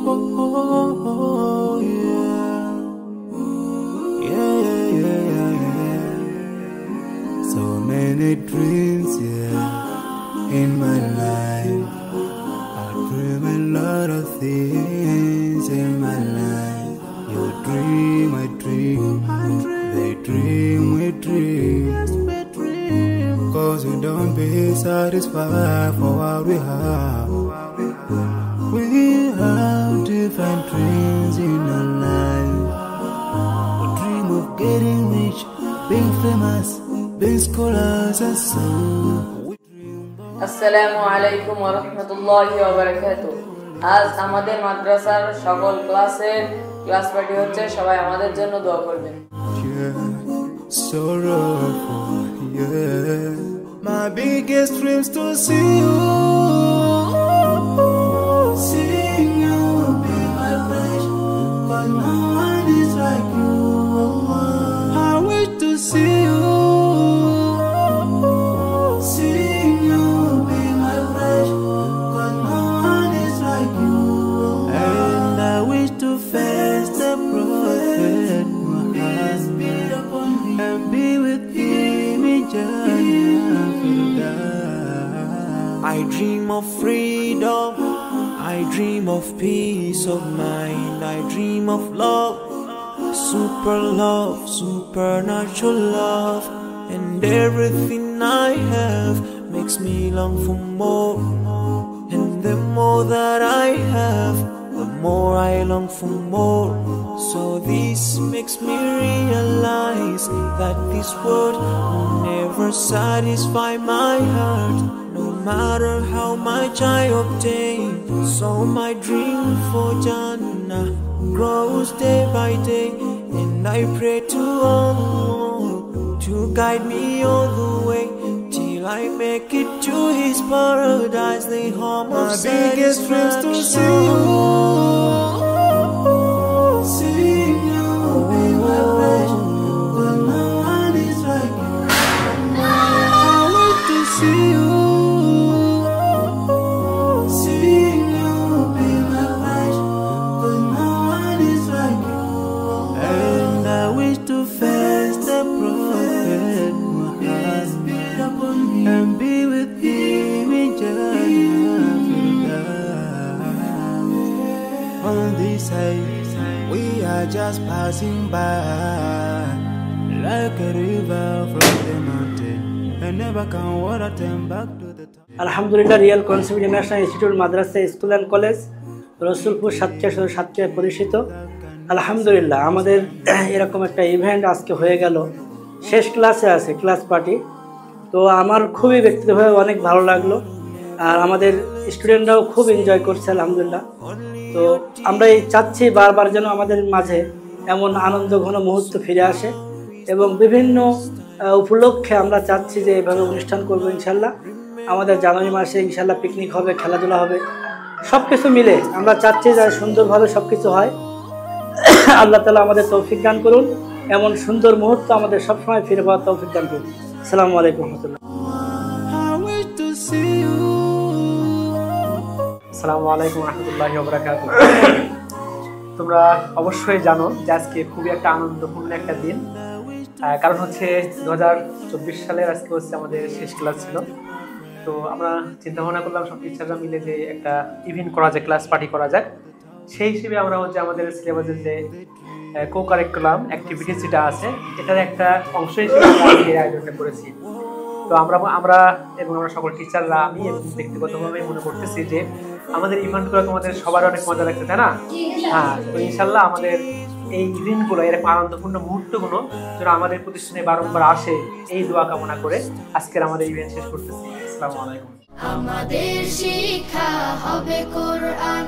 oh, yeah. Yeah, yeah, yeah, yeah. So many dreams, yeah, in my life. I dream a lot of things in my life. You dream, I dream. They dream, we dream. Cause we don't be satisfied for what we have. We have different dreams in our life. We dream of getting rich, being famous, being scholars and so. আসসালামু আলাইকুম ওয়া রাহমাতুল্লাহি ওয়া বারাকাতুহু। আজ আমাদের মাদ্রাসার সকল ক্লাসের ক্লাস পার্টি হচ্ছে, সবাই আমাদের জন্য দোয়া করবেন। Sorrowful, yeah. My biggest dreams to see you, seeing you be my pleasure. 'Cause no one is like you. I wish to see you, seeing you be my pleasure. 'Cause no one is like you. And I wish to face the prophet Muhammad and be with him in Jannah. I dream of freedom, I dream of peace of mind, I dream of love, supernatural love, and everything I have makes me long for more. And the more that I have, the more I long for more. So this makes me realize that this world will never satisfy my heart, no matter how much I obtain. So my dream for Jannah grows day by day, and I pray to Allah to guide me all the way till I make it to His paradise, the home of biggest dreams to see you, seeing you be my pleasure. 'Cause no one is like you. I want to see you, seeing you be my pleasure. 'Cause no one is like you. And I wish to face the prophet Muhammad and be with him in Jannah. On this side, we are just passing by, like a river from the mountain, and never can water turn back to the top. আলহামদুলিল্লাহ, real concept international institute Madrasa school and college Rasulpur সাতক্ষীরায় পরিচিত। আলহামদুলিল্লাহ, আমাদের এরকম একটা event আজকে হয়ে গেল, শেষ ক্লাসে আছে ক্লাস পার্টি। তো আমার খুবই ব্যক্তিগতভাবে অনেক ভালো লাগলো, আর আমাদের স্টুডেন্টরাও খুব এনজয় করছে আলহামদুলিল্লাহ। তো আমরা চাচ্ছি বারবার যেন আমাদের মাঝে এমন আনন্দ ঘন মুহূর্ত ফিরে আসে, এবং বিভিন্ন উপলক্ষে আমরা চাচ্ছি যে এভাবে অনুষ্ঠান করবো ইনশাল্লাহ। আমাদের জানুয়ারি মাসে ইনশাল্লাহ পিকনিক হবে, খেলাধুলা হবে, সব কিছু মিলে আমরা চাচ্ছি যে সুন্দরভাবে সব কিছু হয়। আল্লাহ তাআলা আমাদের তৌফিক দান করুন, এমন সুন্দর মুহূর্ত আমাদের সবসময় ফিরে পাওয়ার তৌফিক দান করুন। আসসালামু আলাইকুম ওয়া রাহমাতুল্লাহ। আসসালামু আলাইকুম ওয়া রাহমাতুল্লাহি ওয়া বারাকাতুহু। তোমরা অবশ্যই জানো যে আজকে খুবই একটা আনন্দপূর্ণ একটা দিন, কারণ হচ্ছে 2024 সালের আজকে হচ্ছে আমাদের শেষ ক্লাস ছিল। তো আমরা চিন্তা ভাবনা করলাম সব টিচাররা মিলে যে একটা ইভেন্ট করা যায়, ক্লাস পার্টি করা যায়। সেই হিসেবে আমরা হচ্ছে আমাদের সিলেবাসের যে কো কারিকুলাম অ্যাক্টিভিটিস যেটা আছে, এটার একটা অংশ হিসেবে আমরা এই আয়োজনটা করেছি। তো আমরা এবং আমরা সকল টিচাররা, আমি ব্যক্তিগতভাবে মনে করতেছি যে আমাদের ইভেন্টগুলো তোমাদের সবার অনেক মজা লাগছে, তাই না? হ্যাঁ, তো ইনশাল্লাহ আমাদের এই ইভেন্টগুলো, এরকম আনন্দপূর্ণ মুহূর্তগুলো যেন আমাদের প্রতিষ্ঠানে বারংবার আসে, এই দোয়া কামনা করে আজকের আমাদের ইভেন্ট শেষ করতেছি। আসসালামু আলাইকুম। আমাদের শিক্ষা হবে কোরআন।